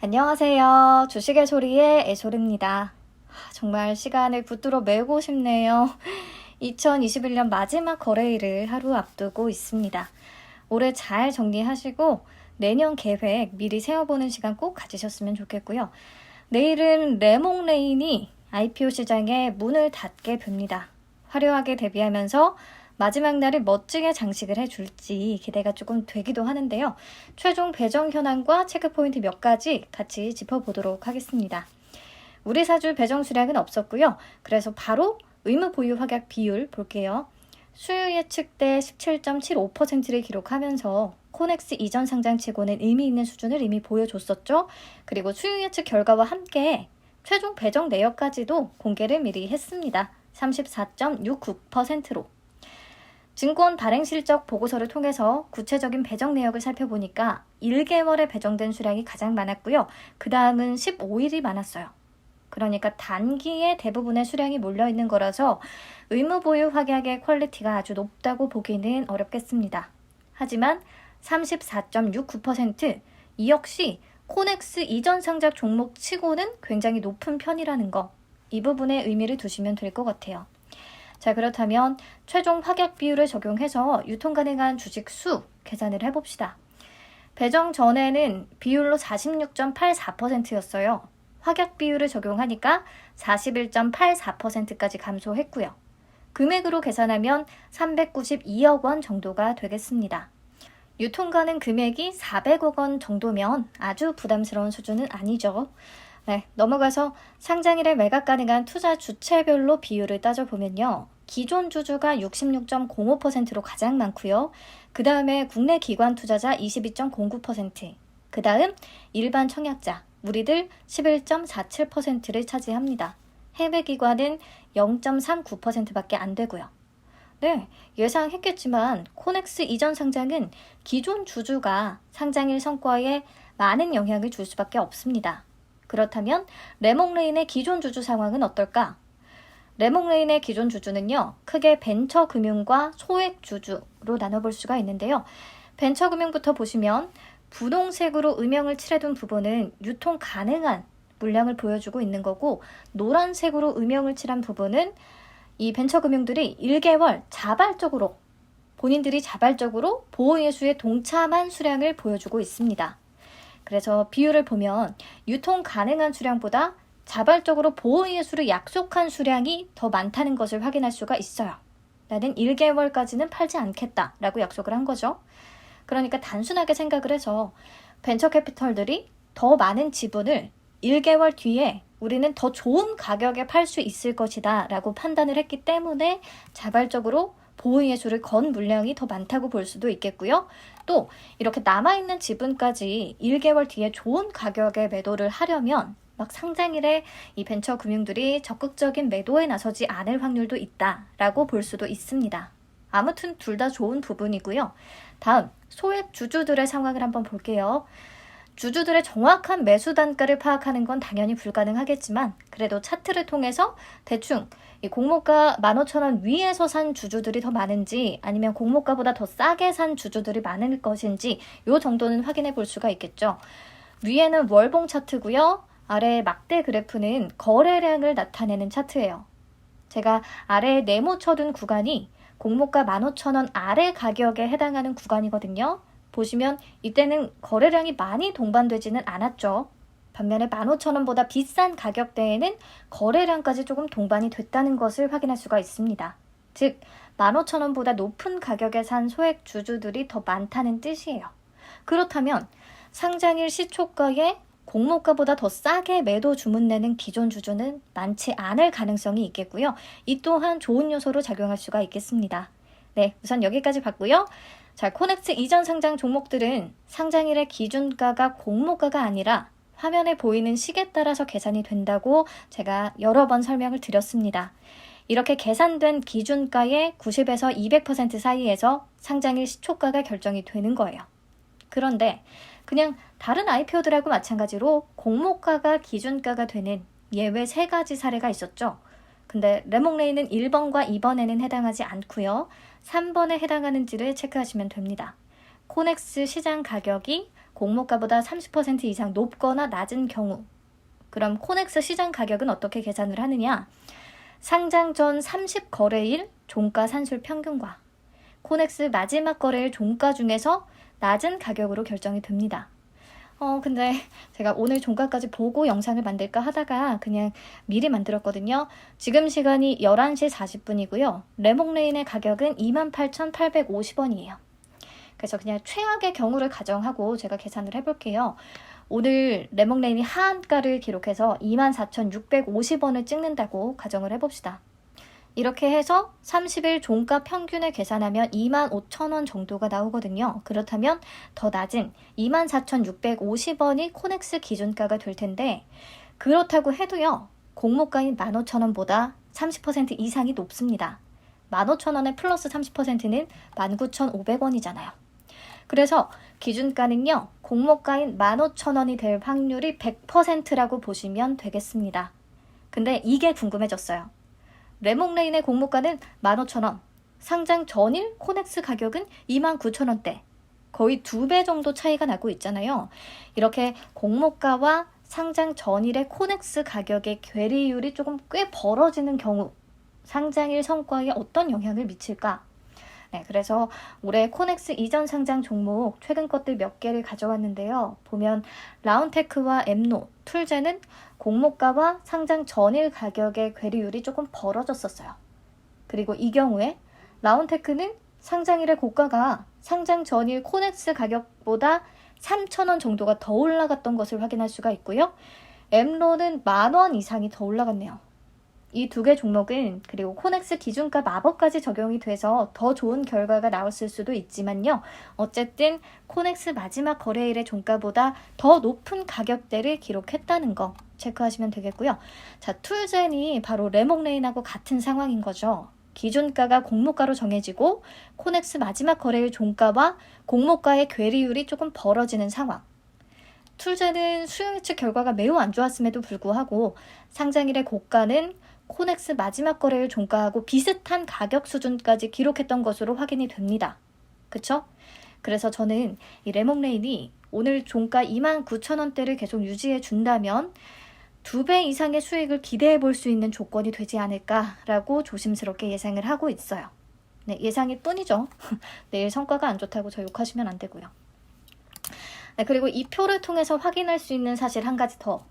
안녕하세요. 주식의 소리의 애소리입니다. 정말 시간을 붙들어 매고 싶네요. 2021년 마지막 거래일을 하루 앞두고 있습니다. 올해 잘 정리하시고 내년 계획 미리 세워보는 시간 꼭 가지셨으면 좋겠고요. 내일은 레몽레인이 IPO 시장에 문을 닫게 봅니다. 화려하게 데뷔하면서 마지막 날을 멋지게 장식을 해줄지 기대가 조금 되기도 하는데요. 최종 배정 현황과 체크포인트 몇 가지 같이 짚어보도록 하겠습니다. 우리 사주 배정 수량은 없었고요. 그래서 바로 의무 보유 확약 비율 볼게요. 수요 예측 때 17.75%를 기록하면서 코넥스 이전 상장치고는 의미 있는 수준을 이미 보여줬었죠. 그리고 수요 예측 결과와 함께 최종 배정 내역까지도 공개를 미리 했습니다. 34.69%로. 증권 발행 실적 보고서를 통해서 구체적인 배정 내역을 살펴보니까 1개월에 배정된 수량이 가장 많았고요. 그 다음은 15일이 많았어요. 그러니까 단기에 대부분의 수량이 몰려있는 거라서 의무 보유 확약의 퀄리티가 아주 높다고 보기는 어렵겠습니다. 하지만 34.69%, 이 역시 코넥스 이전 상장 종목 치고는 굉장히 높은 편이라는 거, 이 부분에 의미를 두시면 될 것 같아요. 자, 그렇다면 최종 확약 비율을 적용해서 유통 가능한 주식 수 계산을 해봅시다. 배정 전에는 비율로 46.84%였어요. 확약 비율을 적용하니까 41.84%까지 감소했고요. 금액으로 계산하면 392억 원 정도가 되겠습니다. 유통 가능 금액이 400억 원 정도면 아주 부담스러운 수준은 아니죠. 네, 넘어가서 상장일에 매각 가능한 투자 주체별로 비율을 따져보면요. 기존 주주가 66.05%로 가장 많고요. 그 다음에 국내 기관 투자자 22.09%, 그 다음 일반 청약자, 우리들 11.47%를 차지합니다. 해외 기관은 0.39%밖에 안 되고요. 네, 예상했겠지만 코넥스 이전 상장은 기존 주주가 상장일 성과에 많은 영향을 줄 수밖에 없습니다. 그렇다면 레몽레인의 기존 주주 상황은 어떨까? 레몽레인의 기존 주주는요, 크게 벤처금융과 소액주주로 나눠볼 수가 있는데요. 벤처금융부터 보시면 분홍색으로 음영을 칠해둔 부분은 유통 가능한 물량을 보여주고 있는 거고, 노란색으로 음영을 칠한 부분은 이 벤처금융들이 1개월 자발적으로, 본인들이 자발적으로 보호예수에 동참한 수량을 보여주고 있습니다. 그래서 비율을 보면 유통 가능한 수량보다 자발적으로 보호예수를 약속한 수량이 더 많다는 것을 확인할 수가 있어요. 나는 1개월까지는 팔지 않겠다라고 약속을 한 거죠. 그러니까 단순하게 생각을 해서 벤처캐피털들이 더 많은 지분을 1개월 뒤에 우리는 더 좋은 가격에 팔 수 있을 것이다 라고 판단을 했기 때문에 자발적으로 보호예수를 건 물량이 더 많다고 볼 수도 있겠고요. 또 이렇게 남아있는 지분까지 1개월 뒤에 좋은 가격에 매도를 하려면 막 상장일에 이 벤처금융들이 적극적인 매도에 나서지 않을 확률도 있다라고 볼 수도 있습니다. 아무튼 둘 다 좋은 부분이고요. 다음, 소액 주주들의 상황을 한번 볼게요. 주주들의 정확한 매수 단가를 파악하는 건 당연히 불가능하겠지만 그래도 차트를 통해서 대충 이 공모가 15,000원 위에서 산 주주들이 더 많은지 아니면 공모가보다 더 싸게 산 주주들이 많을 것인지 요 정도는 확인해 볼 수가 있겠죠. 위에는 월봉 차트고요. 아래의 막대 그래프는 거래량을 나타내는 차트예요. 제가 아래에 네모 쳐둔 구간이 공모가 15,000원 아래 가격에 해당하는 구간이거든요. 보시면 이때는 거래량이 많이 동반되지는 않았죠. 반면에 15,000원보다 비싼 가격대에는 거래량까지 조금 동반이 됐다는 것을 확인할 수가 있습니다. 즉 15,000원보다 높은 가격에 산 소액 주주들이 더 많다는 뜻이에요. 그렇다면 상장일 시초가에 공모가보다 더 싸게 매도 주문내는 기존 주주는 많지 않을 가능성이 있겠고요. 이 또한 좋은 요소로 작용할 수가 있겠습니다. 네, 우선 여기까지 봤고요. 자, 코넥스 이전 상장 종목들은 상장일의 기준가가 공모가가 아니라 화면에 보이는 식에 따라서 계산이 된다고 제가 여러 번 설명을 드렸습니다. 이렇게 계산된 기준가의 90에서 200% 사이에서 상장일 시초가가 결정이 되는 거예요. 그런데 그냥 다른 IPO들하고 마찬가지로 공모가가 기준가가 되는 예외 3가지 사례가 있었죠. 근데 레몽레인은 1번과 2번에는 해당하지 않고요. 3번에 해당하는지를 체크하시면 됩니다. 코넥스 시장 가격이 공모가보다 30% 이상 높거나 낮은 경우, 그럼 코넥스 시장 가격은 어떻게 계산을 하느냐? 상장 전 30거래일 종가 산술 평균과 코넥스 마지막 거래일 종가 중에서 낮은 가격으로 결정이 됩니다. 근데 제가 오늘 종가까지 보고 영상을 만들까 하다가 그냥 미리 만들었거든요. 지금 시간이 11시 40분이고요. 레몽레인의 가격은 28,850원이에요. 그래서 그냥 최악의 경우를 가정하고 제가 계산을 해볼게요. 오늘 레몽레인이 하한가를 기록해서 24,650원을 찍는다고 가정을 해봅시다. 이렇게 해서 30일 종가 평균을 계산하면 25,000원 정도가 나오거든요. 그렇다면 더 낮은 24,650원이 코넥스 기준가가 될 텐데, 그렇다고 해도요, 공모가인 15,000원보다 30% 이상이 높습니다. 15,000원에 플러스 30%는 19,500원이잖아요. 그래서 기준가는요, 공모가인 15,000원이 될 확률이 100%라고 보시면 되겠습니다. 근데 이게 궁금해졌어요. 레몽레인의 공모가는 15,000원, 상장 전일 코넥스 가격은 29,000원대, 거의 2배 정도 차이가 나고 있잖아요. 이렇게 공모가와 상장 전일의 코넥스 가격의 괴리율이 조금 꽤 벌어지는 경우, 상장일 성과에 어떤 영향을 미칠까? 네, 그래서 올해 코넥스 이전 상장 종목 최근 것들 몇 개를 가져왔는데요. 보면 라운테크와 엠노, 툴제는 공모가와 상장 전일 가격의 괴리율이 조금 벌어졌었어요. 그리고 이 경우에 라운테크는 상장일의 고가가 상장 전일 코넥스 가격보다 3,000원 정도가 더 올라갔던 것을 확인할 수가 있고요. 엠로는 10,000원 이상이 더 올라갔네요. 이 두 개 종목은 그리고 코넥스 기준가 마법까지 적용이 돼서 더 좋은 결과가 나왔을 수도 있지만요. 어쨌든 코넥스 마지막 거래일의 종가보다 더 높은 가격대를 기록했다는 거 체크하시면 되겠고요. 자, 툴젠이 바로 레몽레인하고 같은 상황인 거죠. 기준가가 공모가로 정해지고 코넥스 마지막 거래일 종가와 공모가의 괴리율이 조금 벌어지는 상황. 툴젠은 수요 예측 결과가 매우 안 좋았음에도 불구하고 상장일의 고가는 코넥스 마지막 거래일 종가하고 비슷한 가격 수준까지 기록했던 것으로 확인이 됩니다. 그쵸? 그래서 저는 이 레몽레인이 오늘 종가 29,000원대를 계속 유지해 준다면 2배 이상의 수익을 기대해 볼 수 있는 조건이 되지 않을까라고 조심스럽게 예상을 하고 있어요. 네, 예상일 뿐이죠. 내일 성과가 안 좋다고 저 욕하시면 안 되고요. 네, 그리고 이 표를 통해서 확인할 수 있는 사실 한 가지 더.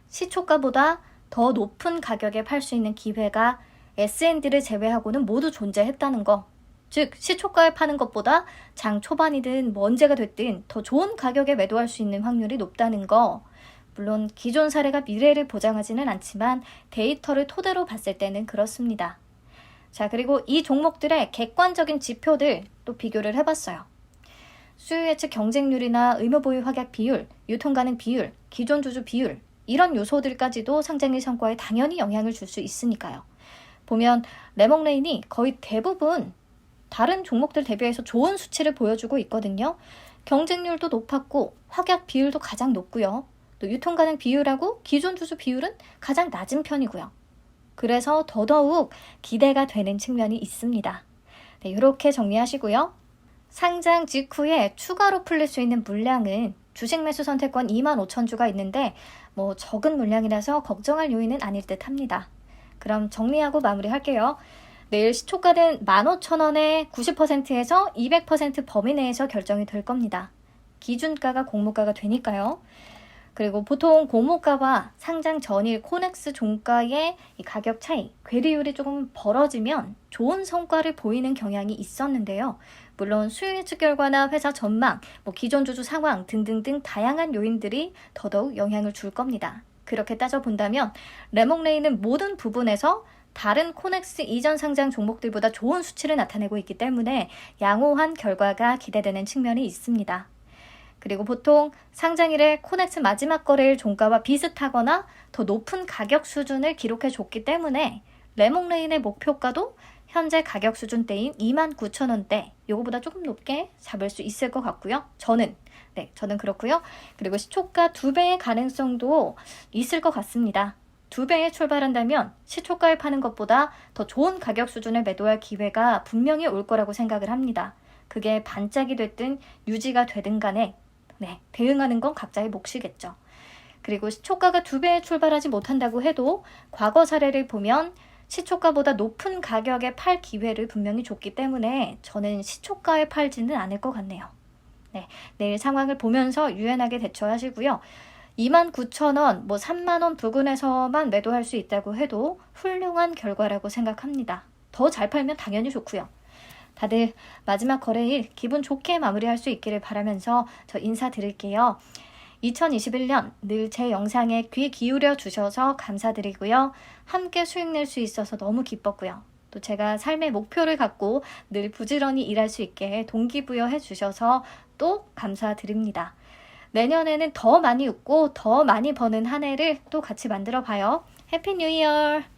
시초가보다 더 높은 가격에 팔 수 있는 기회가 S&D를 제외하고는 모두 존재했다는 거. 즉, 시초가에 파는 것보다 장 초반이든 뭐 언제가 됐든 더 좋은 가격에 매도할 수 있는 확률이 높다는 거. 물론 기존 사례가 미래를 보장하지는 않지만 데이터를 토대로 봤을 때는 그렇습니다. 자, 그리고 이 종목들의 객관적인 지표들 또 비교를 해봤어요. 수요 예측 경쟁률이나 의무 보유 확약 비율, 유통 가능 비율, 기존 주주 비율, 이런 요소들까지도 상장일 성과에 당연히 영향을 줄 수 있으니까요. 보면 레몽레인이 거의 대부분 다른 종목들 대비해서 좋은 수치를 보여주고 있거든요. 경쟁률도 높았고 확약 비율도 가장 높고요. 또 유통 가능 비율하고 기존 주주 비율은 가장 낮은 편이고요. 그래서 더더욱 기대가 되는 측면이 있습니다. 네, 이렇게 정리하시고요. 상장 직후에 추가로 풀릴 수 있는 물량은 주식 매수 선택권 25,000주가 있는데 뭐 적은 물량이라서 걱정할 요인은 아닐 듯 합니다. 그럼 정리하고 마무리할게요. 내일 시초가는 15,000원에 90%에서 200% 범위 내에서 결정이 될 겁니다. 기준가가 공모가가 되니까요. 그리고 보통 공모가와 상장 전일 코넥스 종가의 이 가격 차이, 괴리율이 조금 벌어지면 좋은 성과를 보이는 경향이 있었는데요. 물론 수요 예측 결과나 회사 전망, 기존 주주 상황 등등등 다양한 요인들이 더더욱 영향을 줄 겁니다. 그렇게 따져본다면 레몽레인은 모든 부분에서 다른 코넥스 이전 상장 종목들보다 좋은 수치를 나타내고 있기 때문에 양호한 결과가 기대되는 측면이 있습니다. 그리고 보통 상장일에 코넥스 마지막 거래일 종가와 비슷하거나 더 높은 가격 수준을 기록해 줬기 때문에 레몽레인의 목표가도 현재 가격 수준대인 29,000원대, 요거보다 조금 높게 잡을 수 있을 것 같고요. 저는 그렇고요. 그리고 시초가 2배의 가능성도 있을 것 같습니다. 2배에 출발한다면 시초가에 파는 것보다 더 좋은 가격 수준을 매도할 기회가 분명히 올 거라고 생각을 합니다. 그게 반짝이 됐든 유지가 되든 간에 네, 대응하는 건 각자의 몫이겠죠. 그리고 시초가가 2배에 출발하지 못한다고 해도 과거 사례를 보면 시초가보다 높은 가격에 팔 기회를 분명히 줬기 때문에 저는 시초가에 팔지는 않을 것 같네요. 네, 내일 상황을 보면서 유연하게 대처하시고요. 29,000원, 3만원 부근에서만 매도할 수 있다고 해도 훌륭한 결과라고 생각합니다. 더 잘 팔면 당연히 좋고요. 다들 마지막 거래일 기분 좋게 마무리할 수 있기를 바라면서 저 인사드릴게요. 2021년 늘 제 영상에 귀 기울여 주셔서 감사드리고요. 함께 수익 낼 수 있어서 너무 기뻤고요. 또 제가 삶의 목표를 갖고 늘 부지런히 일할 수 있게 동기부여해 주셔서 또 감사드립니다. 내년에는 더 많이 웃고 더 많이 버는 한 해를 또 같이 만들어 봐요. 해피 뉴 이어!